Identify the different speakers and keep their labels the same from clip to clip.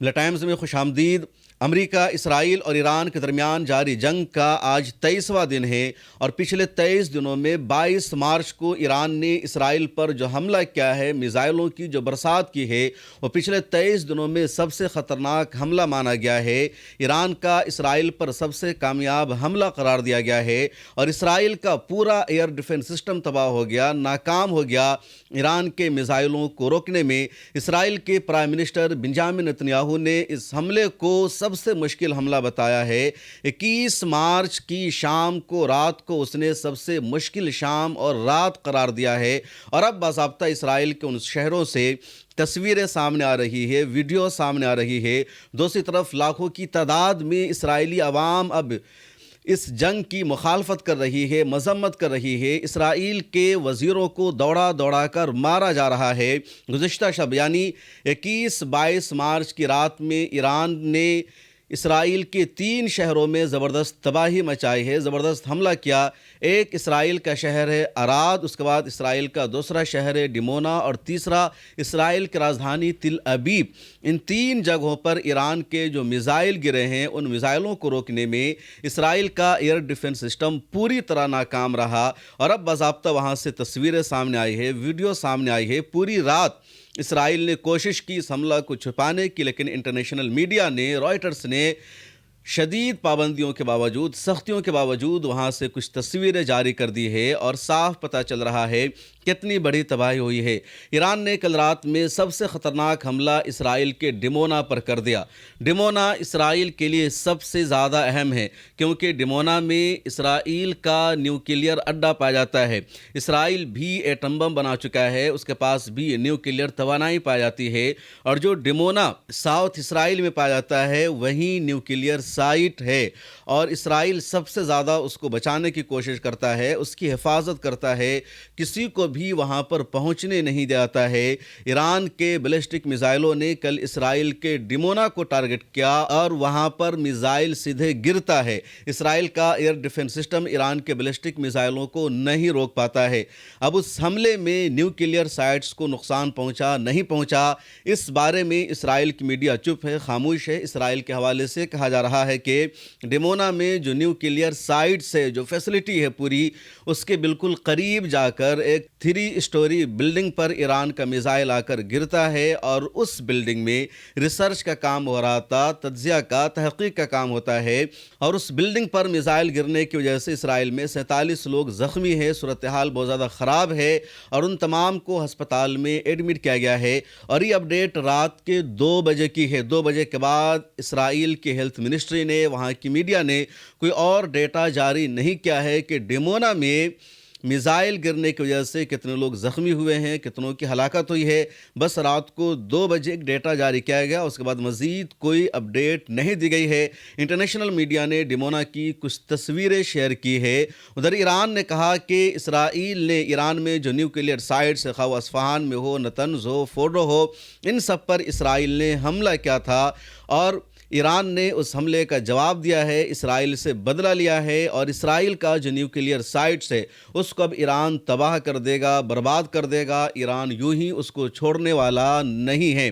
Speaker 1: Times میں خوش آمدید۔ امریکہ، اسرائیل اور ایران کے درمیان جاری جنگ کا آج 23واں دن ہے اور پچھلے 23 دنوں میں 22 مارچ کو ایران نے اسرائیل پر جو حملہ کیا ہے، میزائلوں کی جو برسات کی ہے، وہ پچھلے 23 دنوں میں سب سے خطرناک حملہ مانا گیا ہے۔ ایران کا اسرائیل پر سب سے کامیاب حملہ قرار دیا گیا ہے اور اسرائیل کا پورا ایئر ڈیفنس سسٹم تباہ ہو گیا، ناکام ہو گیا ایران کے میزائلوں کو روکنے میں۔ اسرائیل کے پرائم منسٹر بنجامن نتنیاہو نے اس حملے کو سب سے مشکل حملہ بتایا ہے۔ 21 مارچ کی شام کو، رات کو اس نے سب سے مشکل شام اور رات قرار دیا ہے اور اب باضابطہ اسرائیل کے ان شہروں سے تصویریں سامنے آ رہی ہے، ویڈیو سامنے آ رہی ہے۔ دوسری طرف لاکھوں کی تعداد میں اسرائیلی عوام اب اس جنگ کی مخالفت کر رہی ہے، مذمت کر رہی ہے۔ اسرائیل کے وزیروں کو دوڑا دوڑا کر مارا جا رہا ہے۔ گزشتہ شب یعنی 21-22 مارچ کی رات میں ایران نے اسرائیل کے 3 شہروں میں زبردست تباہی مچائی ہے، زبردست حملہ کیا۔ ایک اسرائیل کا شہر ہے اراد، اس کے بعد اسرائیل کا دوسرا شہر ہے ڈیمونا اور تیسرا اسرائیل کی راجدھانی تل ابیب۔ ان 3 جگہوں پر ایران کے جو میزائل گرے ہیں، ان میزائلوں کو روکنے میں اسرائیل کا ایئر ڈیفنس سسٹم پوری طرح ناکام رہا اور اب باضابطہ وہاں سے تصویریں سامنے آئی ہے، ویڈیو سامنے آئی ہے۔ پوری رات اسرائیل نے کوشش کی اس حملہ کو چھپانے کی، لیکن انٹرنیشنل میڈیا نے، رائٹرز نے شدید پابندیوں کے باوجود، سختیوں کے باوجود وہاں سے کچھ تصویریں جاری کر دی ہے اور صاف پتہ چل رہا ہے کتنی بڑی تباہی ہوئی ہے۔ ایران نے کل رات میں سب سے خطرناک حملہ اسرائیل کے ڈیمونا پر کر دیا۔ ڈیمونا اسرائیل کے لیے سب سے زیادہ اہم ہے کیونکہ ڈیمونا میں اسرائیل کا نیوکلیئر اڈہ پایا جاتا ہے۔ اسرائیل بھی ایٹم بم بنا چکا ہے، اس کے پاس بھی نیوکلیئر توانائی پائی جاتی ہے اور جو ڈیمونا ساؤتھ اسرائیل میں پایا جاتا ہے وہیں نیوکلیئر سائٹ ہے اور اسرائیل سب سے زیادہ اس کو بچانے کی کوشش کرتا ہے، اس کی حفاظت کرتا ہے، کسی کو بھی وہاں پر پہنچنے نہیں دیتا ہے۔ ایران کے بیلسٹک میزائلوں نے کل اسرائیل کے ڈیمونا کو ٹارگٹ کیا اور وہاں پر میزائل سیدھے گرتا ہے۔ اسرائیل کا ایئر ڈیفنس سسٹم ایران کے بیلسٹک میزائلوں کو نہیں روک پاتا ہے۔ اب اس حملے میں نیوکلیئر سائٹس کو نقصان پہنچا نہیں پہنچا، اس بارے میں اسرائیل کی میڈیا چپ ہے، خاموش ہے۔ اسرائیل کے حوالے سے کہا جا رہا ہے کہ ڈیمونا میں جو نیوکلیئر سائٹس ہے، جو فیسلٹی ہے پوری، اس کے بالکل قریب جا کر ایک 3 اسٹوری بلڈنگ پر ایران کا میزائل آ کر گرتا ہے اور اس بلڈنگ میں ریسرچ کا کام ہو رہا تھا، تجزیہ کا، تحقیق کا کام ہوتا ہے اور اس بلڈنگ پر میزائل گرنے کی وجہ سے اسرائیل میں 47 لوگ زخمی ہیں، صورتحال بہت زیادہ خراب ہے اور ان تمام کو ہسپتال میں ایڈمٹ کیا گیا ہے۔ اور یہ اپڈیٹ رات کے 2 بجے کی ہے۔ 2 بجے کے بعد اسرائیل کی ہیلتھ منسٹری نے، وہاں کی میڈیا نے کوئی اور ڈیٹا جاری نہیں کیا ہے کہ ڈیمونا میں میزائل گرنے کی وجہ سے کتنے لوگ زخمی ہوئے ہیں، کتنوں کی ہلاکت ہوئی ہے۔ بس رات کو 2 بجے ایک ڈیٹا جاری کیا گیا، اس کے بعد مزید کوئی اپڈیٹ نہیں دی گئی ہے۔ انٹرنیشنل میڈیا نے ڈیمونا کی کچھ تصویریں شیئر کی ہے۔ ادھر ایران نے کہا کہ اسرائیل نے ایران میں جو نیوکلیئر سائٹس، خواہ وہ اصفہان میں ہو، نتنز ہو، فورڈو ہو، ان سب پر اسرائیل نے حملہ کیا تھا اور ایران نے اس حملے کا جواب دیا ہے، اسرائیل سے بدلہ لیا ہے اور اسرائیل کا جو نیوکلیئر سائٹس ہے اس کو اب ایران تباہ کر دے گا، برباد کر دے گا۔ ایران یوں ہی اس کو چھوڑنے والا نہیں ہے۔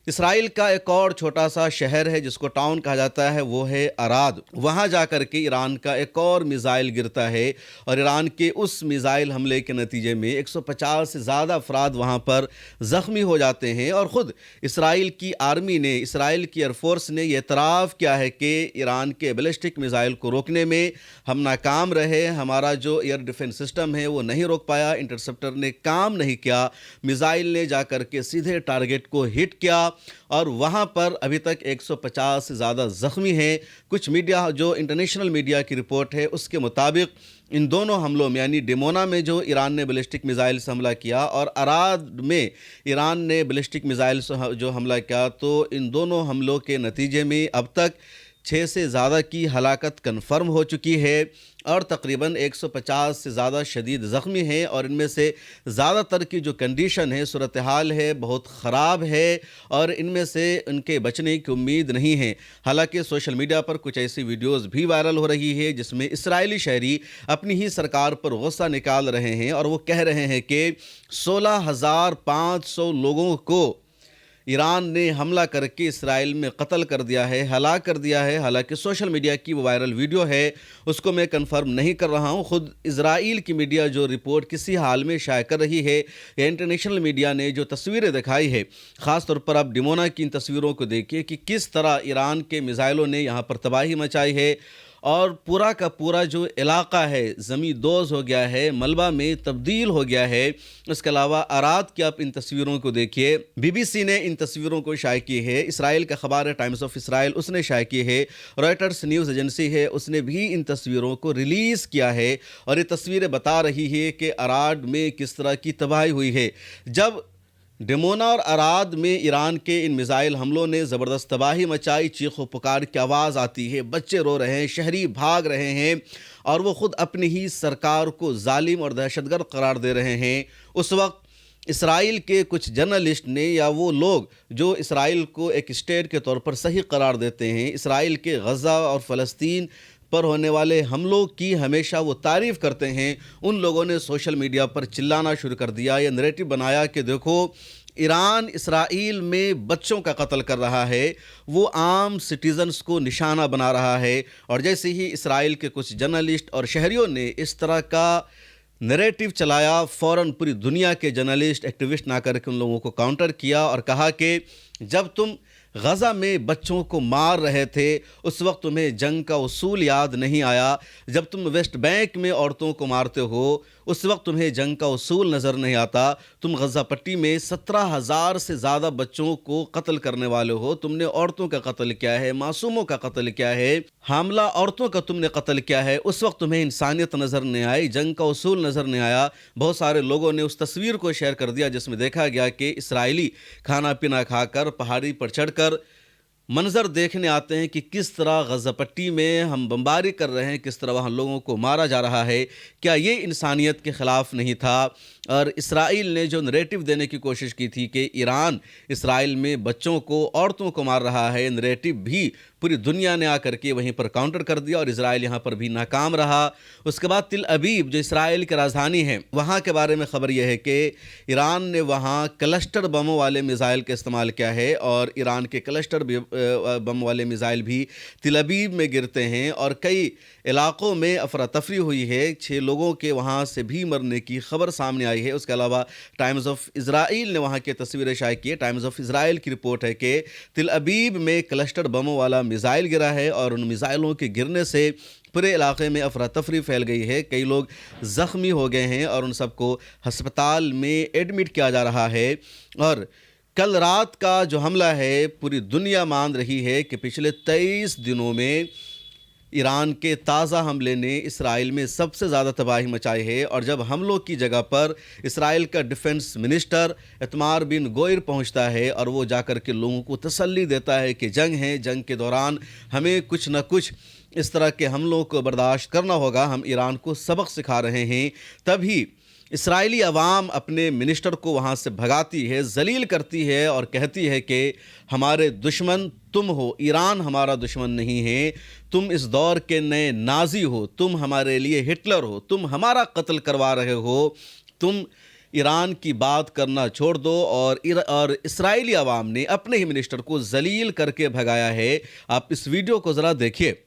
Speaker 1: اسرائیل کا ایک اور چھوٹا سا شہر ہے جس کو ٹاؤن کہا جاتا ہے، وہ ہے اراد۔ وہاں جا کر کے ایران کا ایک اور میزائل گرتا ہے اور ایران کے اس میزائل حملے کے نتیجے میں 150 سے زیادہ افراد وہاں پر زخمی ہو جاتے ہیں اور خود اسرائیل کی آرمی نے، اسرائیل کی ایئر فورس نے یہ اعتراف کیا ہے کہ ایران کے بیلسٹک میزائل کو روکنے میں ہم ناکام رہے، ہمارا جو ایئر ڈیفنس سسٹم ہے وہ نہیں روک پایا، انٹرسپٹر نے کام نہیں کیا، میزائل نے جا کر کے سیدھے ٹارگٹ کو ہٹ کیا اور وہاں پر ابھی تک 150 سے زیادہ زخمی ہیں۔ کچھ میڈیا، جو انٹرنیشنل میڈیا کی رپورٹ ہے اس کے مطابق ان دونوں حملوں میں، یعنی ڈیمونا میں جو ایران نے بیلسٹک میزائل سے حملہ کیا اور اراد میں ایران نے بیلسٹک میزائل سے جو حملہ کیا، تو ان دونوں حملوں کے نتیجے میں اب تک 6 سے زیادہ کی ہلاکت کنفرم ہو چکی ہے اور تقریباً 150 سے زیادہ شدید زخمی ہیں اور ان میں سے زیادہ تر کی جو کنڈیشن ہے، صورتحال ہے، بہت خراب ہے اور ان میں سے ان کے بچنے کی امید نہیں ہے۔ حالانکہ سوشل میڈیا پر کچھ ایسی ویڈیوز بھی وائرل ہو رہی ہے جس میں اسرائیلی شہری اپنی ہی سرکار پر غصہ نکال رہے ہیں اور وہ کہہ رہے ہیں کہ 16,500 لوگوں کو ईरान ने हमला करके इसराइल में कत्ल कर दिया है, हलाक कर दिया है। हालांकि सोशल मीडिया की वो वायरल वीडियो है, उसको मैं कंफर्म नहीं कर रहा हूं। खुद इजराइल की मीडिया जो रिपोर्ट किसी हाल में शाया कर रही है, या इंटरनेशनल मीडिया ने जो तस्वीरें दिखाई है, ख़ास तौर पर आप डिमोना की इन तस्वीरों को देखिए कि किस तरह ईरान के मिसाइलों ने यहाँ पर तबाही मचाई है और पूरा का पूरा जो इलाका है ज़मींदोज़ हो गया है, मलबा में तब्दील हो गया है। इसके अलावा अराद की आप इन तस्वीरों को देखिए। बीबीसी ने इन तस्वीरों को शाया की है, इसराइल का खबर है टाइम्स ऑफ इसराइल उसने शाया की है, रॉयटर्स न्यूज़ एजेंसी है उसने भी इन तस्वीरों को रिलीज़ किया है और ये तस्वीरें बता रही है कि अराद में किस तरह की तबाही हुई है। जब डिमोना और अराद में ईरान के इन मिसाइल हमलों ने ज़बरदस्त तबाही मचाई, चीखो पुकार की आवाज़ आती है, बच्चे रो रहे हैं, शहरी भाग रहे हैं और वो ख़ुद अपनी ही सरकार को जालिम और दहशतगर्द करार दे रहे हैं। उस वक्त इसराइल के कुछ जर्नलिस्ट ने या वो लोग जो इसराइल को एक स्टेट के तौर पर सही करार देते हैं, इसराइल के गज़ा और फ़लस्तीन पर होने वाले हमलों की हमेशा वो तारीफ़ करते हैं, उन लोगों ने सोशल मीडिया पर चिल्लाना शुरू कर दिया। ये नैरेटिव बनाया कि देखो ईरान इसराइल में बच्चों का कत्ल कर रहा है, वो आम सिटीज़न्स को निशाना बना रहा है। और जैसे ही इसराइल के कुछ जर्नलिस्ट और शहरियों ने इस तरह का नैरेटिव चलाया, फ़ौरन पूरी दुनिया के जर्नलिस्ट एक्टिविस्ट ना करके उन लोगों को काउंटर किया और कहा कि जब तुम गज़ा में बच्चों को मार रहे थे उस वक्त तुम्हें जंग का उसूल याद नहीं आया, जब तुम वेस्ट बैंक में औरतों को मारते हो उस वक्त तुम्हें जंग का उसूल नज़र नहीं आता, तुम गज़ा पट्टी में 17,000 से ज़्यादा बच्चों को कत्ल करने वाले हो, तुमने औरतों का कत्ल किया है, मासूमों का कत्ल किया है, हामला औरतों का तुमने कत्ल किया है, उस वक्त तुम्हें इंसानियत नज़र नहीं आई, जंग का उसूल नज़र नहीं आया। बहुत सारे लोगों ने उस तस्वीर को शेयर कर दिया जिसमें देखा गया कि इसराइली खाना पीना खाकर पहाड़ी पर चढ़कर मंजर देखने आते हैं कि किस तरह गज़ा पट्टी में हम बमबारी कर रहे हैं, किस तरह वहाँ लोगों को मारा जा रहा है। क्या ये इंसानियत के ख़िलाफ़ नहीं था? और इसराइल ने जो नैरेटिव देने की कोशिश की थी कि ईरान इसराइल में बच्चों को, औरतों को मार रहा है, नैरेटिव भी पूरी दुनिया ने आकर के वहीं पर काउंटर कर दिया और इसराइल यहाँ पर भी नाकाम रहा। उसके बाद तिल अबीब जो इसराइल की राजधानी है, वहाँ के बारे में ख़बर यह है कि ईरान ने वहाँ क्लस्टर बमों वाले मिसाइल का इस्तेमाल किया है और ईरान के क्लस्टर बम वाले मिसाइल भी तिल अबीब में गिरते हैं और कई इलाक़ों में अफरा तफरी हुई है। 6 लोगों के वहाँ से भी मरने की खबर सामने आई है। उसके अलावा टाइम्स ऑफ इसराइल ने वहाँ की तस्वीरें शाया की है। टाइम्स ऑफ इसराइल की रिपोर्ट है कि तिल अबीब में क्लस्टर बमों वाला मिसाइल गिरा है और उन मिसाइलों के गिरने से पूरे इलाके में अफरा तफरी फैल गई है। कई लोग ज़ख्मी हो गए हैं और उन सबको अस्पताल में एडमिट किया जा रहा है। और कल रात का जो हमला है, पूरी दुनिया मान रही है कि पिछले 23 दिनों में ईरान के ताज़ा हमले ने इसराइल में सबसे ज़्यादा तबाही मचाई है। और जब हमलों की जगह पर इसराइल का डिफेंस मिनिस्टर इतमार बिन गोयर पहुंचता है और वो जाकर के लोगों को तसल्ली देता है कि जंग है, जंग के दौरान हमें कुछ न कुछ इस तरह के हमलों को बर्दाश्त करना होगा, हम ईरान को सबक सिखा रहे हैं, तभी इसराइली अवाम अपने मिनिस्टर को वहाँ से भगाती है, जलील करती है और कहती है कि हमारे दुश्मन तुम हो, ईरान हमारा दुश्मन नहीं है, तुम इस दौर के नए नाजी हो, तुम हमारे लिए हिटलर हो, तुम हमारा कत्ल करवा रहे हो, तुम ईरान की बात करना छोड़ दो। और इसराइली अवाम ने अपने ही मिनिस्टर को जलील करके भगाया है। आप इस वीडियो को ज़रा देखिए।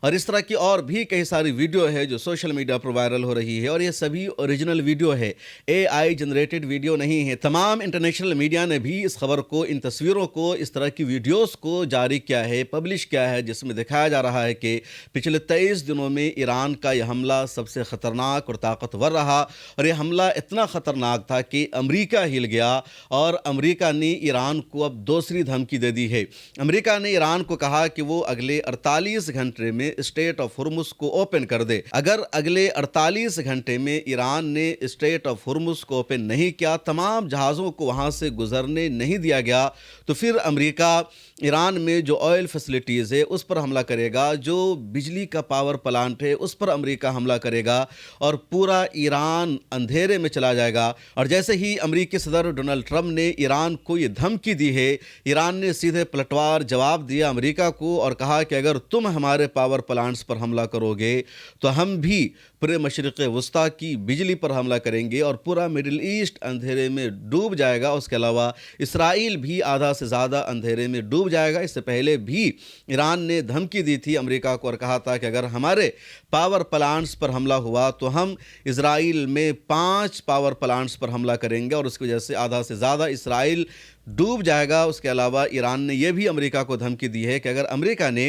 Speaker 1: और इस तरह की और भी कई सारी वीडियो है जो सोशल मीडिया पर वायरल हो रही है और ये सभी ओरिजिनल वीडियो है, AI जनरेटेड वीडियो नहीं है। तमाम इंटरनेशनल मीडिया ने भी इस खबर को, इन तस्वीरों को, इस तरह की वीडियोस को जारी किया है, पब्लिश किया है, जिसमें दिखाया जा रहा है कि पिछले 23 दिनों में ईरान का यह हमला सबसे ख़तरनाक और ताकतवर रहा। और यह हमला इतना ख़तरनाक था कि अमेरिका हिल गया और अमेरिका ने ईरान को अब दूसरी धमकी दे दी है। अमेरिका ने ईरान को कहा कि वो अगले 48 घंटे में में स्ट्रेट ऑफ हुर्मुस को ओपन कर दे। अगर अगले 48 घंटे में ईरान ने स्ट्रेट ऑफ हुर्मुस को ओपन नहीं किया, तमाम जहाज़ों को वहाँ से गुजरने नहीं दिया गया, तो फिर अमेरिका ईरान में जो ऑयल फैसिलिटीज़ है उस पर हमला करेगा, जो बिजली का पावर प्लांट है उस पर अमेरिका हमला करेगा और पूरा ईरान अंधेरे में चला जाएगा। और जैसे ही अमेरिकी सदर डोनाल्ड ट्रंप ने ईरान को ये धमकी दी है, ईरान ने सीधे पलटवार जवाब दिया अमेरिका को और कहा कि अगर तुम हमारे पावर प्लांट्स पर हमला करोगे तो हम भी पूरे मशरिक़ वस्ता की बिजली पर हमला करेंगे और पूरा मिडिल ईस्ट अंधेरे में डूब जाएगा। उसके अलावा इसराइल भी आधा से ज़्यादा अंधेरे में डूब जाएगा। इससे पहले भी ईरान ने धमकी दी थी अमेरिका को और कहा था कि अगर हमारे पावर प्लांट्स पर हमला हुआ तो हम इजराइल में 5 पावर प्लांट्स पर हमला करेंगे और उसकी वजह से आधा से ज़्यादा इसराइल डूब जाएगा। उसके अलावा ईरान ने यह भी अमेरिका को धमकी दी है कि अगर अमेरिका ने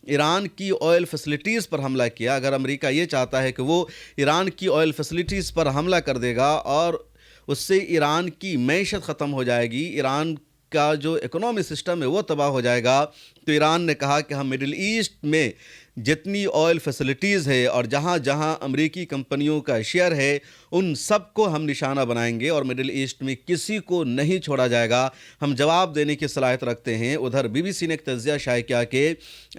Speaker 1: ईरान की ऑयल फैसिलिटीज़ पर हमला किया, अगर अमेरिका ये चाहता है कि वो ईरान की ऑयल फैसिलिटीज़ पर हमला कर देगा और उससे ईरान की मैशत ख़त्म हो जाएगी, ईरान का जो इकोनॉमी सिस्टम है वो तबाह हो जाएगा, तो ईरान ने कहा कि हम मिडिल ईस्ट में जितनी ऑयल फैसिलिटीज़ है और जहाँ जहाँ अमेरिकी कंपनियों का शेयर है उन सब को हम निशाना बनाएंगे और मिडिल ईस्ट में किसी को नहीं छोड़ा जाएगा। हम जवाब देने की सलाहियत रखते हैं। उधर बीबीसी ने एक तज्ज़िया शाये किया कि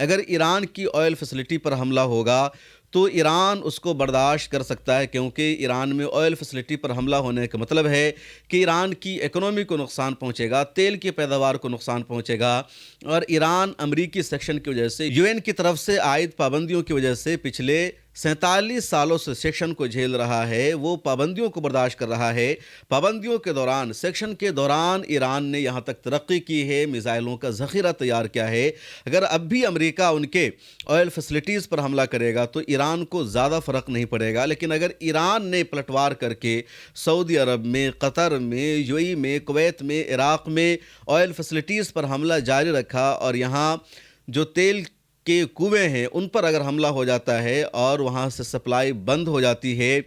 Speaker 1: अगर ईरान की ऑयल फैसिलिटी पर हमला होगा तो ईरान उसको बर्दाश्त कर सकता है, क्योंकि ईरान में ऑयल फैसिलिटी पर हमला होने का मतलब है कि ईरान की इकोनॉमी को नुकसान पहुंचेगा, तेल की पैदावार को नुकसान पहुंचेगा और ईरान अमरीकी सेक्शन की वजह से, यूएन की तरफ से आयद पाबंदियों की वजह से पिछले 47 सालों से सेक्शन को झेल रहा है, वो पाबंदियों को बर्दाश्त कर रहा है। पाबंदियों के दौरान, सेक्शन के दौरान ईरान ने यहाँ तक तरक्की की है, मिसाइलों का ज़ख़ीरा तैयार किया है। अगर अब भी अमेरिका उनके ऑयल फैसिलिटीज़ पर हमला करेगा तो ईरान को ज़्यादा फ़र्क नहीं पड़ेगा, लेकिन अगर ईरान ने पलटवार करके सऊदी अरब में, कतर में, यूएई में, कुवैत में, इराक़ में ऑयल फैसिलिटीज़ पर हमला जारी रखा और यहाँ जो तेल के कुएं हैं उन पर अगर हमला हो जाता है और वहाँ से सप्लाई बंद हो जाती है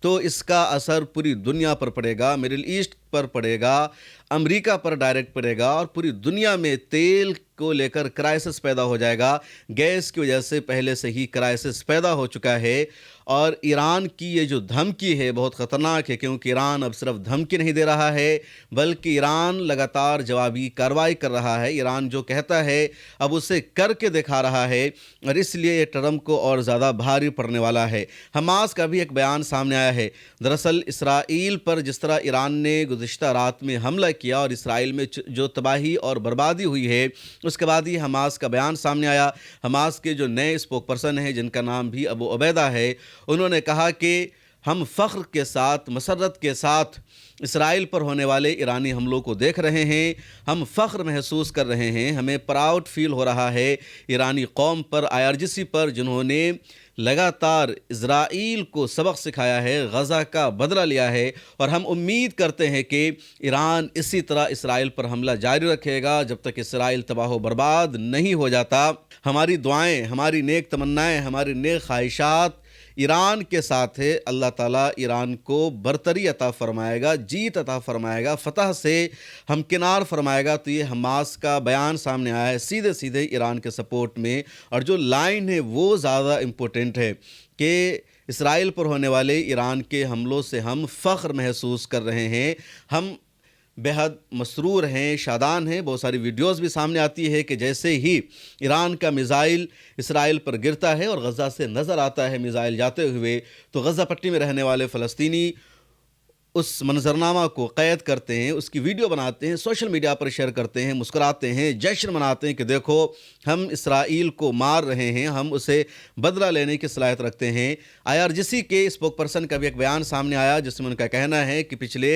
Speaker 1: तो इसका असर पूरी दुनिया पर पड़ेगा, मिडिल ईस्ट पर पड़ेगा, अमेरिका पर डायरेक्ट पड़ेगा और पूरी दुनिया में तेल को लेकर क्राइसिस पैदा हो जाएगा। गैस की वजह से पहले से ही क्राइसिस पैदा हो चुका है और ईरान की ये जो धमकी है बहुत ख़तरनाक है, क्योंकि ईरान अब सिर्फ धमकी नहीं दे रहा है बल्कि ईरान लगातार जवाबी कार्रवाई कर रहा है। ईरान जो कहता है अब उसे करके दिखा रहा है और इसलिए ये ट्रंप को और ज़्यादा भारी पड़ने वाला है। हमास का भी एक बयान सामने आया है। दरअसल इसराइल पर जिस तरह ईरान ने गुज़िश्ता रात में हमला किया और इसराइल में जो तबाही और बर्बादी हुई है, उसके बाद ही हमास का बयान सामने आया। हमास के जो नए स्पोक पर्सन हैं जिनका नाम भी अबू उबैदा है, उन्होंने कहा कि हम फ़ख्र के साथ, मसरत के साथ इसराइल पर होने वाले ईरानी हमलों को देख रहे हैं, हम फ़ख्र महसूस कर रहे हैं, हमें प्राउड फील हो रहा है ईरानी कौम पर, IRGC पर, जिन्होंने लगातार इज़राइल को सबक सिखाया है, गज़ा का बदला लिया है और हम उम्मीद करते हैं कि ईरान इसी तरह इसराइल पर हमला जारी रखेगा जब तक इसराइल तबाह बर्बाद नहीं हो जाता। हमारी दुआएं, हमारी नेक तमन्नाएं, हमारी नेक ख्वाहिशात ईरान के साथ है। अल्लाह ताला ईरान को बरतरी अता फरमाएगा, जीत अता फरमाएगा, फ़तह से हमकिनार फरमाएगा। तो ये हमास का बयान सामने आया है सीधे सीधे ईरान के सपोर्ट में, और जो लाइन है वो ज़्यादा इम्पोर्टेंट है कि इसराइल पर होने वाले ईरान के हमलों से हम फ़ख्र महसूस कर रहे हैं, हम बेहद मसरूर हैं, शादान हैं। बहुत सारी वीडियोस भी सामने आती है कि जैसे ही ईरान का मिज़ाइल इसराइल पर गिरता है और गज़ा से नज़र आता है मिज़ाइल जाते हुए, तो गज़ा पट्टी में रहने वाले फ़लस्तीनी उस मंजरनामा को क़ैद करते हैं, उसकी वीडियो बनाते हैं, सोशल मीडिया पर शेयर करते हैं, मुस्कुराते हैं, जश्न मनाते हैं कि देखो हम इसराइल को मार रहे हैं, हम उसे बदला लेने की सलाहियत रखते हैं। IRGC के स्पोक पर्सन का भी एक बयान सामने आया जिसमें उनका कहना है कि पिछले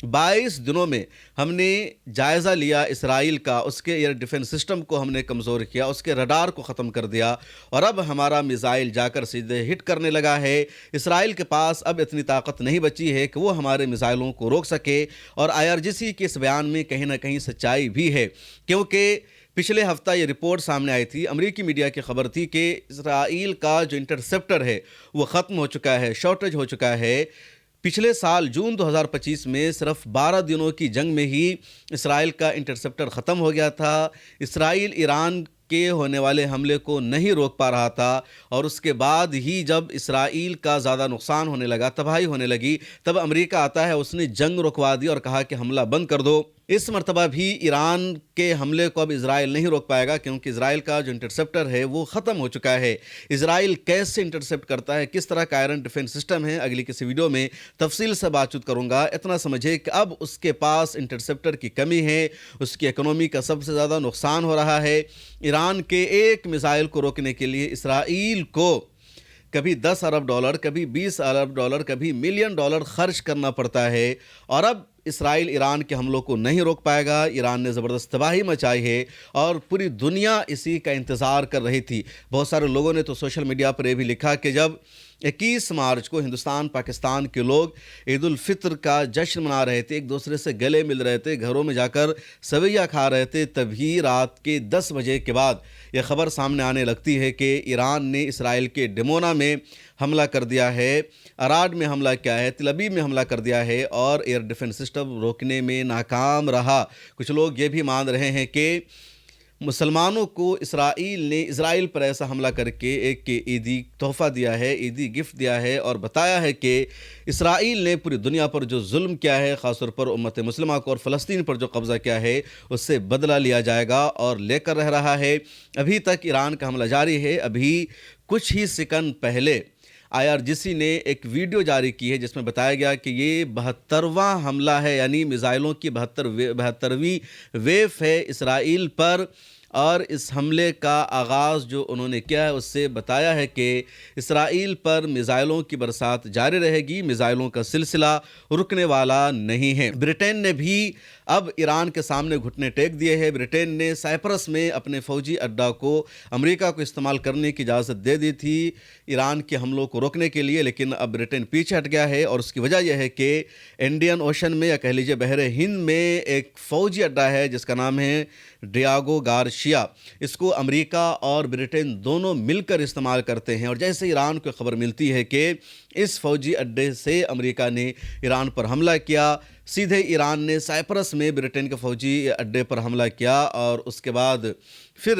Speaker 1: 22 दिनों में हमने जायज़ा लिया इसराइल का, उसके एयर डिफेंस सिस्टम को हमने कमज़ोर किया, उसके रडार को ख़त्म कर दिया और अब हमारा मिज़ाइल जाकर सीधे हिट करने लगा है। इसराइल के पास अब इतनी ताकत नहीं बची है कि वो हमारे मिसाइलों को रोक सके। और IRGC के इस बयान में कहीं ना कहीं सच्चाई भी है, क्योंकि पिछले हफ्ता ये रिपोर्ट सामने आई थी, अमेरिकी मीडिया की खबर थी कि इसराइल का जो इंटरसेप्टर है वो ख़त्म हो चुका है, शॉर्टेज हो चुका है। पिछले साल जून 2025 में सिर्फ 12 दिनों की जंग में ही इसराइल का इंटरसेप्टर ख़त्म हो गया था। इसराइल ईरान کے ہونے والے حملے کو نہیں روک پا رہا تھا، اور اس کے بعد ہی جب اسرائیل کا زیادہ نقصان ہونے لگا، تباہی ہونے لگی، تب امریکہ آتا ہے، اس نے جنگ رکوا دی اور کہا کہ حملہ بند کر دو۔ اس مرتبہ بھی ایران کے حملے کو اب اسرائیل نہیں روک پائے گا، کیونکہ اسرائیل کا جو انٹرسیپٹر ہے وہ ختم ہو چکا ہے۔ اسرائیل کیسے انٹرسیپٹ کرتا ہے، کس طرح کا آئرن ڈیفنس سسٹم ہے، اگلی کسی ویڈیو میں تفصیل سے بات چیت کروں گا۔ اتنا سمجھے کہ اب اس کے پاس انٹرسیپٹر کی کمی ہے، اس کی اکنومی کا سب سے زیادہ نقصان ہو رہا ہے۔ ایران کے ایک میزائل کو روکنے کے لیے اسرائیل کو کبھی $10 ارب، کبھی $20 ارب، کبھی $1 ملین خرچ کرنا پڑتا ہے، اور اب اسرائیل ایران کے حملوں کو نہیں روک پائے گا۔ ایران نے زبردست تباہی مچائی ہے اور پوری دنیا اسی کا انتظار کر رہی تھی۔ بہت سارے لوگوں نے تو سوشل میڈیا پر یہ بھی لکھا کہ جب 21 مارچ کو ہندوستان پاکستان کے لوگ عید الفطر کا جشن منا رہے تھے، ایک دوسرے سے گلے مل رہے تھے، گھروں میں جا کر سویاں کھا رہے تھے، تبھی رات کے 10 بجے کے بعد یہ خبر سامنے آنے لگتی ہے کہ ایران نے اسرائیل کے ڈمونا میں حملہ کر دیا ہے، اراڈ میں حملہ کیا ہے، تل ابیب میں حملہ کر دیا ہے، اور ایئر ڈیفنس سسٹم روکنے میں ناکام رہا۔ کچھ لوگ یہ بھی مان رہے ہیں کہ مسلمانوں کو اسرائیل پر ایسا حملہ کر کے ایک عیدی تحفہ دیا ہے، عیدی گفٹ دیا ہے، اور بتایا ہے کہ اسرائیل نے پوری دنیا پر جو ظلم کیا ہے، خاص طور پر امت مسلمہ کو اور فلسطین پر جو قبضہ کیا ہے، اس سے بدلہ لیا جائے گا، اور لے کر رہ رہا ہے۔ ابھی تک ایران کا حملہ جاری ہے۔ ابھی کچھ ہی سیکنڈ پہلے IRGC نے ایک ویڈیو جاری کی ہے جس میں بتایا گیا کہ یہ 72واں حملہ ہے، یعنی میزائلوں کی 72ویں ویو ہے اسرائیل پر، اور اس حملے کا آغاز جو انہوں نے کیا ہے اس سے بتایا ہے کہ اسرائیل پر میزائلوں کی برسات جاری رہے گی، میزائلوں کا سلسلہ رکنے والا نہیں ہے۔ برٹین نے بھی اب ایران کے سامنے گھٹنے ٹیک دیے ہیں۔ برٹین نے سائپرس میں اپنے فوجی اڈہ کو امریکہ کو استعمال کرنے کی اجازت دے دی تھی ایران کے حملوں کو روکنے کے لیے، لیکن اب برٹین پیچھے ہٹ گیا ہے، اور اس کی وجہ یہ ہے کہ انڈین اوشن میں، یا کہہ لیجیے بحر ہند میں، ایک فوجی اڈہ ہے جس کا نام ہے ڈیاگو گارشیا۔ اس کو امریکہ اور برٹین دونوں مل کر استعمال کرتے ہیں، اور جیسے ایران کو خبر ملتی ہے کہ اس فوجی اڈے سے امریکہ نے ایران پر حملہ کیا، سیدھے ایران نے سائپرس میں برٹین کے فوجی اڈے پر حملہ کیا، اور اس کے بعد پھر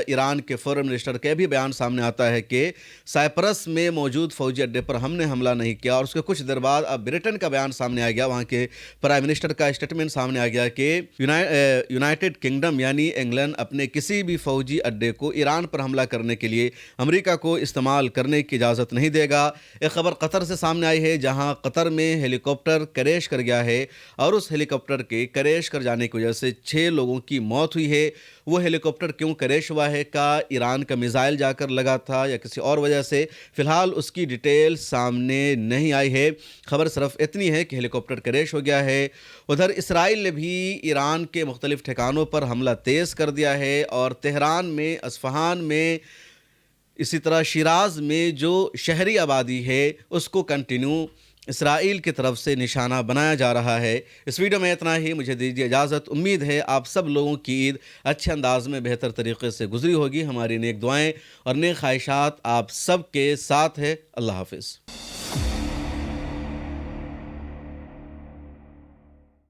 Speaker 1: ایران کے فورن منسٹر کا بھی بیان سامنے آتا ہے کہ سائپرس میں موجود فوجی اڈے پر ہم نے حملہ نہیں کیا، اور اس کے کچھ دیر بعد اب برٹن کا بیان سامنے آ گیا، وہاں کے پرائم منسٹر کا اسٹیٹمنٹ سامنے آ گیا کہ یونائٹڈ کنگڈم یعنی انگلینڈ اپنے کسی بھی فوجی اڈے کو ایران پر حملہ کرنے کے لیے امریکہ کو استعمال کرنے کی اجازت نہیں دے گا۔ ایک خبر قطر سے سامنے آئی ہے، جہاں قطر میں ہیلی کاپٹر کریش کر گیا ہے، اور اس ہیلی کاپٹر کے کریش کر جانے کی وجہ سے 6 لوگوں کی موت ہوئی ہے۔ وہ ہیلی کاپٹر کیوں کریش ہوا ہے، کا ایران کا میزائل جا کر لگا تھا یا کسی اور وجہ سے، فی الحال اس کی ڈیٹیل سامنے نہیں آئی ہے۔ خبر صرف اتنی ہے کہ ہیلی کاپٹر کریش ہو گیا ہے۔ ادھر اسرائیل نے بھی ایران کے مختلف ٹھکانوں پر حملہ تیز کر دیا ہے، اور تہران میں، اصفہان میں، اسی طرح شیراز میں جو شہری آبادی ہے اس کو کنٹینیو اسرائیل کی طرف سے نشانہ بنایا جا رہا ہے۔ اس ویڈیو میں اتنا ہی، مجھے دیجیے اجازت۔ امید ہے آپ سب لوگوں کی عید اچھے انداز میں، بہتر طریقے سے گزری ہوگی۔ ہماری نیک دعائیں اور نیک خواہشات آپ سب کے ساتھ ہے۔ اللہ حافظ۔